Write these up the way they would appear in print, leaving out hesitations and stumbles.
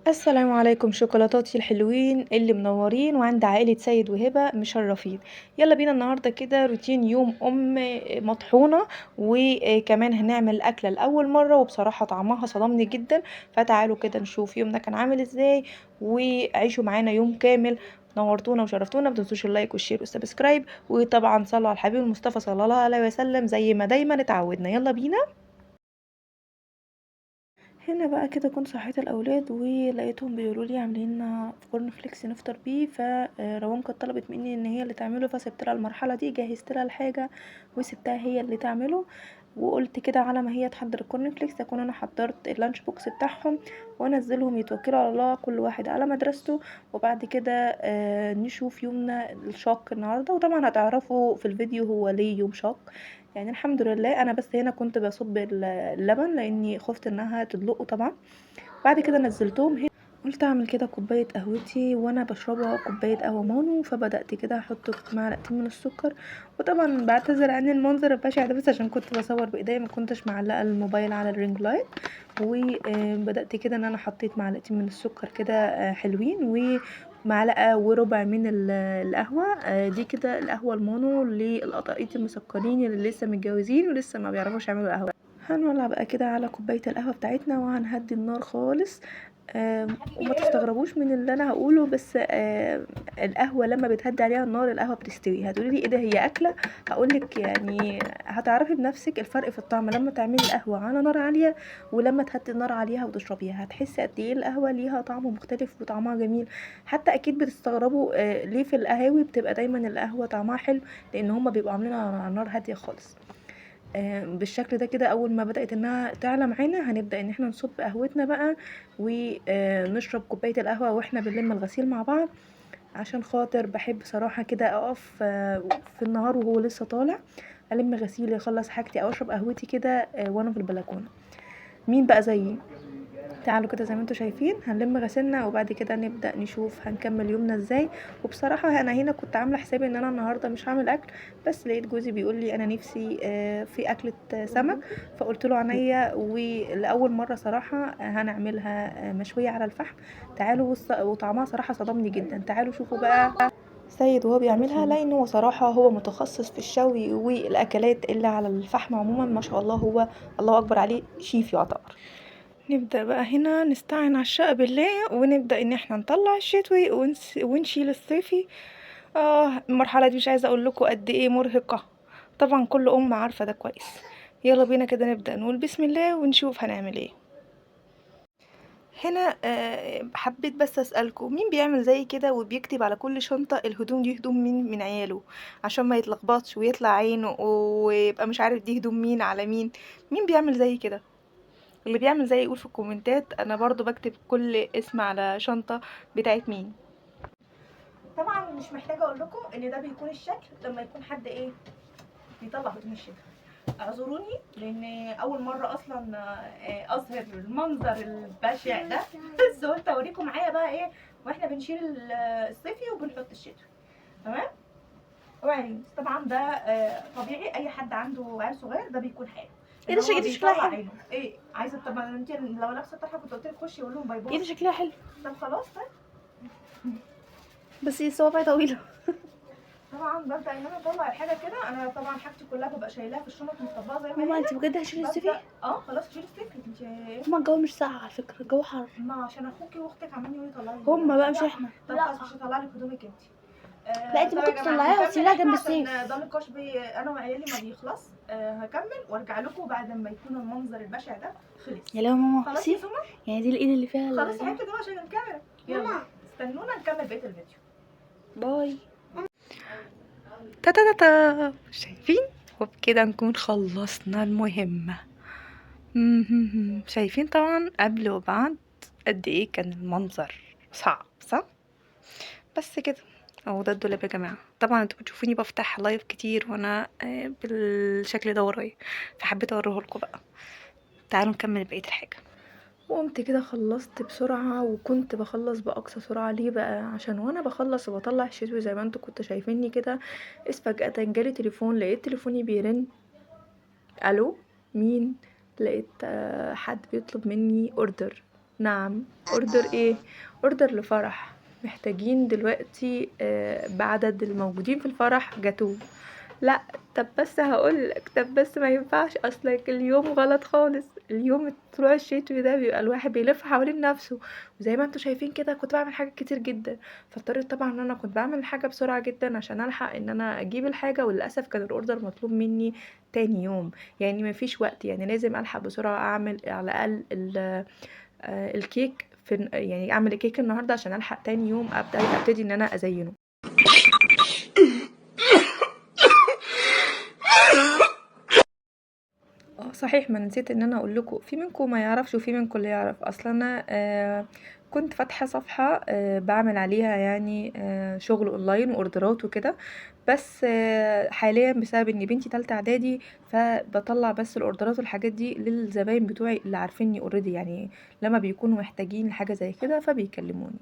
السلام عليكم شوكولاتاتي الحلوين اللي منورين وعند عائلة سيد وهبة مشرفين. يلا بينا النهاردة كده روتين يوم مطحونة، وكمان هنعمل أكلة لأول مرة وبصراحة طعمها صدمني جدا. فتعالوا كده نشوف يومنا كان عامل ازاي وعيشوا معانا يوم كامل. نورتونا وشرفتونا، متنسوش اللايك والشير والسبسكرايب، وطبعا صلوا على الحبيب المصطفى صلى الله عليه وسلم زي ما دايما اتعودنا. يلا بينا. هنا بقى كده كنت صحيت الاولاد ولقيتهم بيقولوا لي عاملين كورن فليكس نفطر بيه، فروان كانت طلبت مني ان هي اللي تعمله، فسبت لها المرحله دي، جهزت لها الحاجه وسبتها هي اللي تعمله. وقلت كده على ما هي تحضر الكورن فليكس اكون انا حضرت اللانش بوكس بتاعهم وانزلهم يتوكلوا على الله كل واحد على مدرسته. وبعد كده نشوف يومنا الشاق النهارده، وطبعا هتعرفوا في الفيديو هو ليه يوم شاق. يعني الحمد لله انا بس هنا كنت بصب اللبن لاني خفت انها تدلقه طبعا. بعد كده نزلتهم هنا، قلت اعمل كده كوبايه قهوتي وانا بشربها كوبايه قهوه مانو، فبدات كده احط معلقتين من السكر. وطبعا بعتذر عن المنظر البشع ده، بس عشان كنت بصور بايديا ما كنتش معلقه الموبايل على الرينج لايت. وبدات كده ان انا حطيت معلقتين من السكر كده حلوين، ومعلقه وربع من القهوه دي كده القهوه المانو للقطاقيط المسكرين اللي لسه متجوزين ولسه ما بيعرفوش يعملوا قهوه. هنولع بقى كده على كوبايه القهوه بتاعتنا وهنهدي النار خالص. وما تستغربوش من اللي انا هقوله، بس القهوه لما بتهدي عليها النار القهوه بتستوي. هتقولي لي ايه ده، هي اكله؟ هقولك يعني هتعرفي بنفسك الفرق في الطعم لما تعملي القهوه على نار عاليه ولما تهدي النار عليها وتشربيها. هتحسي قد ايه القهوه ليها طعم مختلف وطعمها جميل. حتى اكيد بتستغربوا ليه في القهاوي بتبقى دايما القهوه طعمها حلو، لان هما بيبقوا عاملينها على نار هاديه خالص. بالشكل ده كده. اول ما بدأت انها تعلى معانا هنبدأ ان احنا نصب قهوتنا بقى ونشرب كوباية القهوة واحنا بنلم الغسيل مع بعض، عشان خاطر بحب صراحة كده اقف في النهار وهو لسه طالع الم غسيلي اخلص حاجتي او اشرب قهوتي كده وانا في البلكونة. مين بقى زيي؟ تعالوا كده زي ما انتوا شايفين هنلم غسيلنا وبعد كده نبدأ نشوف هنكمل يومنا ازاي. وبصراحة انا هنا كنت عاملة حسابي ان انا النهاردة مش هعمل اكل، بس لقيت جوزي بيقول لي انا نفسي في اكلة سمك، فقلت له عينيا. ولاول مرة صراحة هنعملها مشوية على الفحم. تعالوا وطعمها صراحة صدمني جدا. تعالوا شوفوا بقى سيد وهو بيعملها، لانه هو صراحة هو متخصص في الشوي والاكلات اللي على الفحم عموما، ما شاء الله. هو الله اكبر عليه، شيف يعتبر. نبدأ بقى هنا نستعين على الشقة بالله ونبدأ ان احنا نطلع الشتوي ونشيل الصيفي. المرحلة دي مش عايزة اقول لكم قد ايه مرهقة، طبعا كل ام عارفة ده كويس. يلا بينا كده نبدأ نقول بسم الله ونشوف هنعمل ايه. هنا حبيت بس اسألكم مين بيعمل زي كده وبيكتب على كل شنطة الهدوم دي هدوم مين من عياله، عشان ما يتلخبطش ويطلع عينه ويبقى مش عارف دي هدوم مين على مين. مين بيعمل زي كده؟ اللي بيعمل زي يقول في الكومنتات. انا برضو بكتب كل اسم على شنطة بتاعت مين. طبعا مش محتاجة اقول لكم ان ده بيكون الشكل لما يكون حد ايه بيطلع هدوم الشتاء. اعذروني لان اول مرة اصلا اظهر المنظر البشع ده بس قلت اوريكم معايا بقى ايه واحنا بنشيل الصيفي وبنحط الشتاء. تمام. اوعي طبعا ده طبيعي اي حد عنده عيل صغير ده بيكون حاله. ايه ده شكلها بيطلع حلو. عينه. ايه عايزه؟ طب ما انت لو لابسه الطرحه كنت قلت لك خشي قول لهم باي باي. ايه ده شكلها حلو، طب خلاص طيب. بس هي صوابعي طويله. طبعا ببدا ان انا اطلع الحاجه كده. انا طبعا حاجتي كلها ببقى شايلاها في الشنط مطبقه زي ما ماما هي. انت بجد هتشيلي الصيفي؟ خلاص شيلي السكر انت. ماما الجو مش ساقع على فكره، الجو حر. ما عشان اخوكي واختك عمالين يقولوا طلعي. هما بقى مش احنا. طب خلاص مش هطلع لك هدومك انت. لا انت ممكن تطلعيها وتسيبيها جنب السيف. ده النقاش انا وعيالي ما بيخلص. هكمل وارجع لكم بعد ما يكون المنظر البشع ده خلص. يا لو ماما خلاص يا بصي، سمر. يعني دي الايد اللي فيها خلاص يا حبيبتي ده عشان الكاميرا. يلا استنونا نكمل بقيه الفيديو. باي. تا تا تا تا. شايفين؟ وبكده نكون خلصنا المهمة. شايفين طبعا قبل وبعد قد ايه كان المنظر صعب، صح؟ بس كده. اهو ده الدولاب يا جماعه. طبعا انتوا بتشوفوني بفتح لايف كتير وانا بالشكل ده ورايا، فحبيت اوريه لكم بقى. تعالوا نكمل بقيه الحاجه. وقمت كده خلصت بسرعه وكنت بخلص باقصى سرعه. ليه بقى؟ عشان وانا بخلص وبطلع الشتوي زي ما انتوا كنتوا شايفيني كده اذ فجاه جالي تليفون. لقيت تليفوني بيرن. الو، مين؟ لقيت حد بيطلب مني اوردر. نعم. اوردر ايه؟ اوردر لفرح. محتاجين دلوقتي بعدد الموجودين في الفرح جاتوه. لا. طب بس هقولك، طب بس ما ينفعش، اصلك اليوم غلط خالص. اليوم طلوع الشتوي ده بيبقى الواحد بيلف حوالين نفسه، وزي ما انتوا شايفين كده كنت بعمل حاجات كتير جدا. فاضطريت طبعا ان انا كنت بعمل الحاجه بسرعه جدا عشان الحق ان انا اجيب الحاجه، وللاسف كان الاوردر مطلوب مني تاني يوم. يعني مفيش وقت، يعني لازم الحق بسرعه اعمل على الاقل الكيك يعني اعمل الكيك النهارده عشان الحق تاني يوم ابتدي ان انا ازينه. صحيح، ما نسيت ان انا اقول لكم، في منكم ما يعرفش وفي منكم اللي يعرف. اصلا انا كنت فاتحه صفحه بعمل عليها يعني شغل اونلاين واوردرات وكده. بس حاليا بسبب ان بنتي تالتة اعدادي، فبطلع بس الاوردرات والحاجات دي للزباين بتوعي اللي عارفيني اوريدي، يعني لما بيكونوا محتاجين حاجه زي كده فبيكلموني.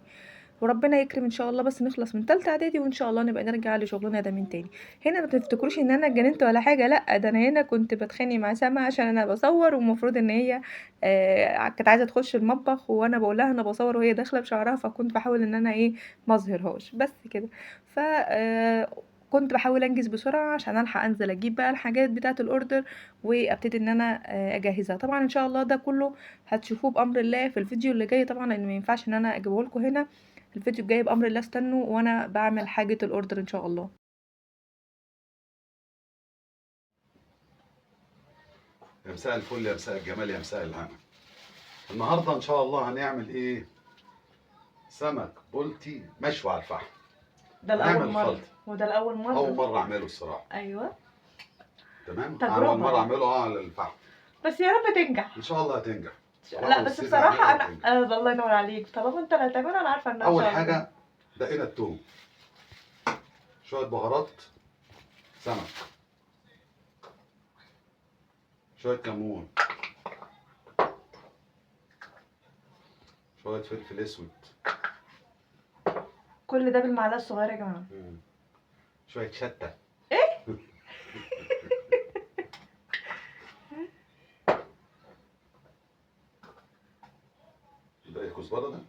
وربنا يكرم ان شاء الله، بس نخلص من تالتة اعدادي وان شاء الله نبقى نرجع لشغلنا ده من تاني. هنا ما تفتكروش ان انا اتجننت ولا حاجه، لا، ده انا هنا كنت بتخانق مع سما عشان انا بصور، والمفروض ان هي كانت عايزه تخش المطبخ، وانا بقول لها انا بصور وهي داخله بشعرها، فكنت بحاول ان انا ايه، ما اظهرهاش بس كده. ف كنت بحاول انجز بسرعه عشان الحق انزل اجيب بقى الحاجات بتاعه الاوردر، وابتدي ان انا اجهزها. طبعا ان شاء الله ده كله هتشوفوه بامر الله في الفيديو اللي جاي، طبعا لان ما ينفعش ان انا اجيبه لكم هنا. الفيديو الجاي بأمر الله استنوا وانا بعمل حاجة الاوردر ان شاء الله. يا مساء الفل، يا مساء الجمال، يا مساء الهنا. النهارده ان شاء الله هنعمل ايه؟ سمك بلطي مشوي على الفحم. ده هنعمل الأول مرة، خلطة. وده الأول مرة. اول مره اعمله الصراحه. أيوه. تمام. تجربة اول مره يعني. اعمله على الفحم. بس يا رب تنجح. ان شاء الله هتنجح. لا بس والسيد بصراحة هيعملها أنا وتنجح. الله ينور عليك، طالما أنت اللي هتعملها أنا عارفة إنها إن اول شاء الله. حاجه دقينا التوم، شويه بهارات سمك، شويه كمون، شويه فلفل اسود، كل ده بالمعلقة الصغيرة يا جماعة. شويه شطه. إيه؟ ده ايه، كزبره ده؟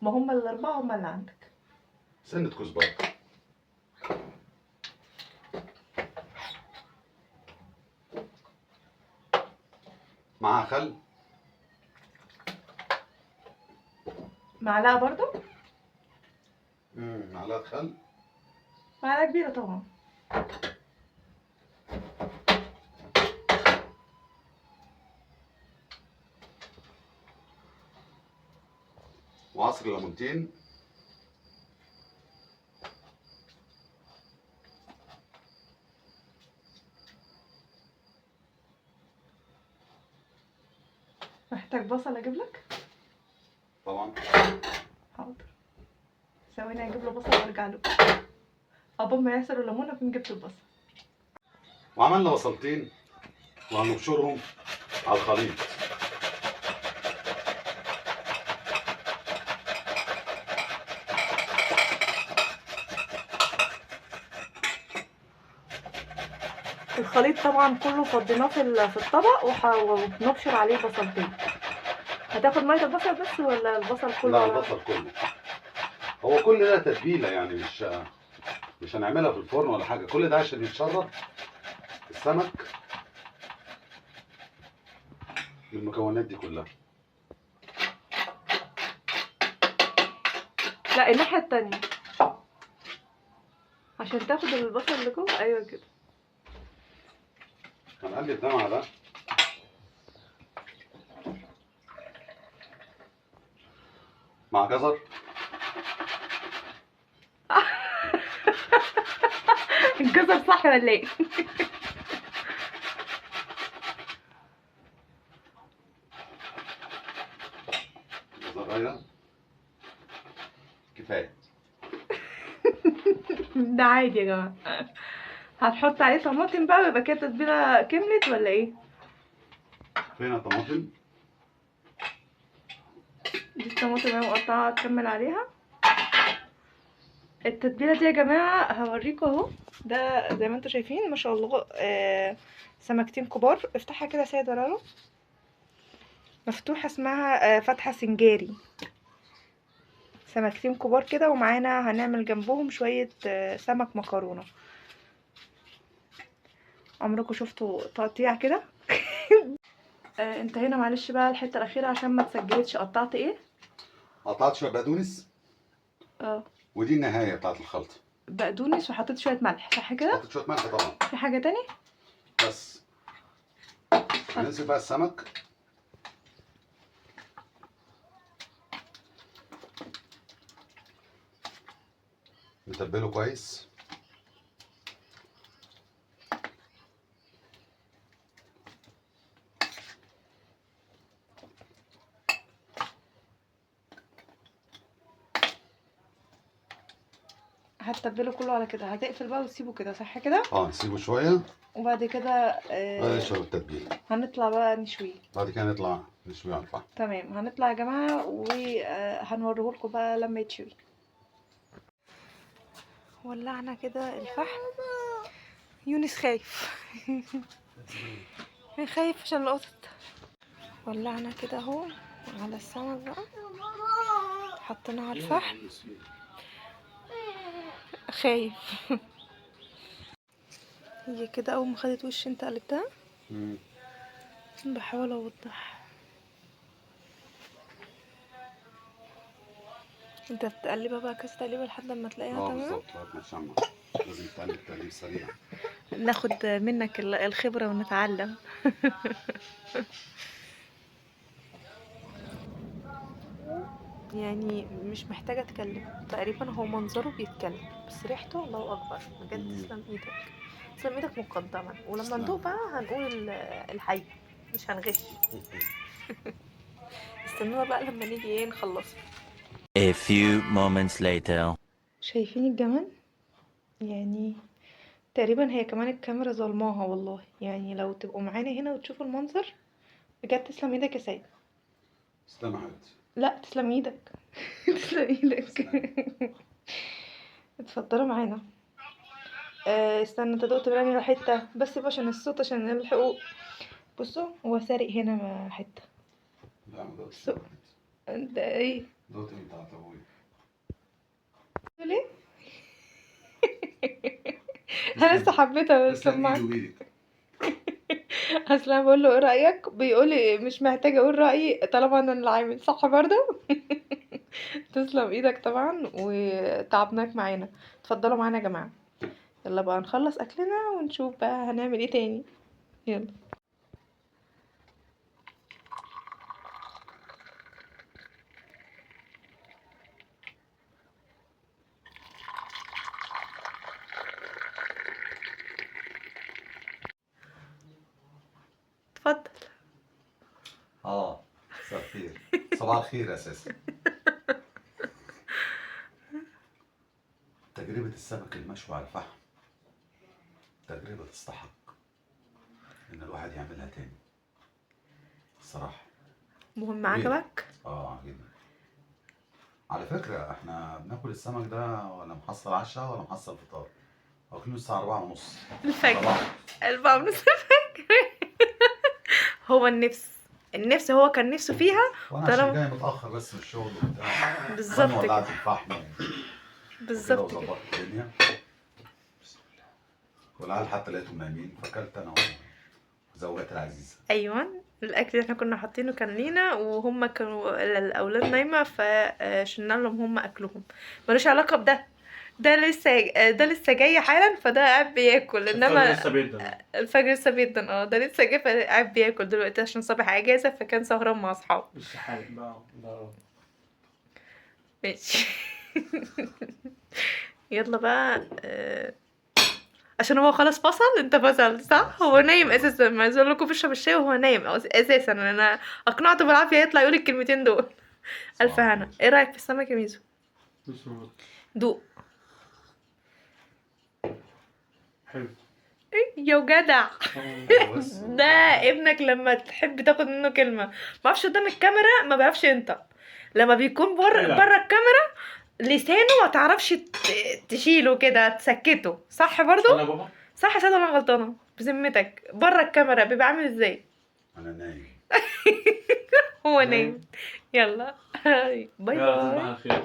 ما هم الأربعة هم اللي عندك. سنه كزبره معاها خل، معلقة برضو؟ معلقه خل، معلقة كبيرة طبعا. وعصر ليمونتين، محتاج بصل أجيب لك؟ طبعا. حاضر، ثواني أجيب له بصل وأرجع له. قبل ما يعصر الليمون أكون جبت البصل. وعملنا بصلتين وهنبشرهم على الخليط. الخليط طبعا كله فضيناه في الطبق وبنبشر عليه بصلتين. هتاخد ميه البصل بس ولا البصل كله؟ لا، البصل كله. هو كل ده تتبيله يعني، مش هنعملها في الفرن ولا حاجه، كل ده عشان يتشرب السمك بالمكونات دي كلها. لا، الناحيه التانية عشان تاخد البصل اللي جوه. ايوه كده. هنقلب ده مع ده، مع جزر. الجزر صح ولا ايه؟ جزرايه كفايه. ده عادي يا جماعه. هتحط عليه طماطم بقى ويبقى كده التتبيله كملت ولا ايه؟ فين الطماطم؟ دي الطماطم اهي مقطعه، اكمل عليها التتبيله دي يا جماعه. هوريكم اهو، ده زي ما انتم شايفين ما شاء الله سمكتين كبار. افتحها كده ساده رارو. مفتوحة اسمها فتحة سنجاري، سمكتين كبار كده، ومعانا هنعمل جنبهم شوية سمك مكرونة. عمركم شفتوا تقطيع كده؟ انتهينا. معلش بقى الحتة الأخيرة عشان ما تسجلتش. قطعت ايه؟ قطعت شويه بقدونس، اه ودي النهايه بتاعت الخلطه. بقدونس، وحطيت شوية ملح، صح كده؟ حطيت شويه ملح طبعا. في حاجة تاني؟ بس هننزل بقى السمك. نتبله كويس. هتتبله كله على كده، هتقفل بقى وتسيبه كده، صح كده؟ نسيبه شويه وبعد كده بعد يشرب التتبيله. هنطلع بقى نشويه. بعد كده نطلع نشويه على الفحم. تمام، هنطلع يا جماعة وهنوريهولكوا بقى لما يتشوي. ولعنا كده الفحم. يونس خايف. خايف عشان القطط. ولعنا كده اهو على السمك بقى، حطيناه على الفحم. خايف. هي كده اول ما خدت وش انت قلبتها. بحاول اوضح. انت بتقلبها بقى كذا تقليبه لحد ما تلاقيها تمام. بالظبط، لغايه ما تشمع. لازم تقلب تقليب سريع. ناخد منك الخبرة ونتعلم. يعني مش محتاجة اتكلم تقريبا، هو منظره بيتكلم بس ريحته الله اكبر بجد. تسلم ايدك، تسلم ايدك مقدما. ولما ندوق بقى هنقول الحقيقة، مش هنغش. استنونا بقى لما نيجي ايه نخلصه. A few moments later. شايفين الجمال؟ يعني تقريبا هي كمان الكاميرا ظلماها والله. يعني لو تبقوا معانا هنا وتشوفوا المنظر بجد. تسلم ايدك يا سيد. تسلم يا حبيبتي. لا تسلم ايدك. تسلم ايدك. اتفضلوا معانا. استنى، انت دقت مني حته بس يبقى عشان الصوت عشان الحقوق. بصوا هو سارق هنا حته. لا ما دوتش. بصوا انت ايه دوت من بتاعت ابويا. تقول ايه؟ انا لسه حبيتها بس تسلم معاك. ايده وايدك. اصل انا بقول له ايه رايك، بيقول لي مش محتاجه اقول رايي طالما انا اللي عامل صح برضه. تسلم ايدك طبعا، وتعبناك معانا. اتفضلوا معانا يا جماعه. يلا بقى نخلص اكلنا ونشوف بقى هنعمل ايه تاني. يلا. اتفضل. مساء الخير. صباح الخير اساسا. تجربة السمك المشوي على الفحم تجربة تستحق ان الواحد يعملها تاني الصراحة. مهم عجبك؟ عجبني. على فكرة احنا بناكل السمك ده ولا محصل عشاء ولا محصل فطار. واكلينه الساعة 4:30 الفجر. 4:30 الفجر. هو النفس هو كان نفسه فيها. وانا عشان جاي متأخر بس من الشغل وبتاع. بالظبط ولعت كده. الفحم بالظبط كده. وظبطت الدنيا. والعيال حتى لقيتهم نايمين فاكلت انا وزوجتي العزيزة. ايوه الاكل اللي احنا كنا حاطينه كان لينا، وهم كانوا الاولاد نايمه فشلنا لهم هم اكلهم. ملوش علاقه بده. ده لسه جاي حالا، فده قاعد بياكل. انما لسه بيبدأ. الفجر لسه بيدن. ده لسه جاي فقاعد بياكل دلوقتي عشان صباح اجازه، فكان سهران مع اصحابه. لسه حالق بقى ده. ماشي. يلا بقى. عشان هو خلاص فصل. انت فصل صح؟ هو نايم اساسا. ما عايز اقول لكم بيشرب الشاي وهو نايم اساسا. انا اقنعته بالعافيه يطلع يقول الكلمتين دول. الف هنا. ايه رايك في السمك يا ميزو؟ دوق. حلو. يا جدع. ده ابنك لما تحب تاخد منه كلمه ما بعرفش قدام الكاميرا، ما بيعرفش ينطق. لما بيكون بره الكاميرا لسانه ما تعرفش تشيله كده تسكته، صح برضو؟ انا بابا صح يا سيدة، انا غلطانه بذمتك. بره الكاميرا بيبقى عامل ازاي؟ انا نايم. هو نايم. نايم. يلا باي يلا تصبح باي. على خير.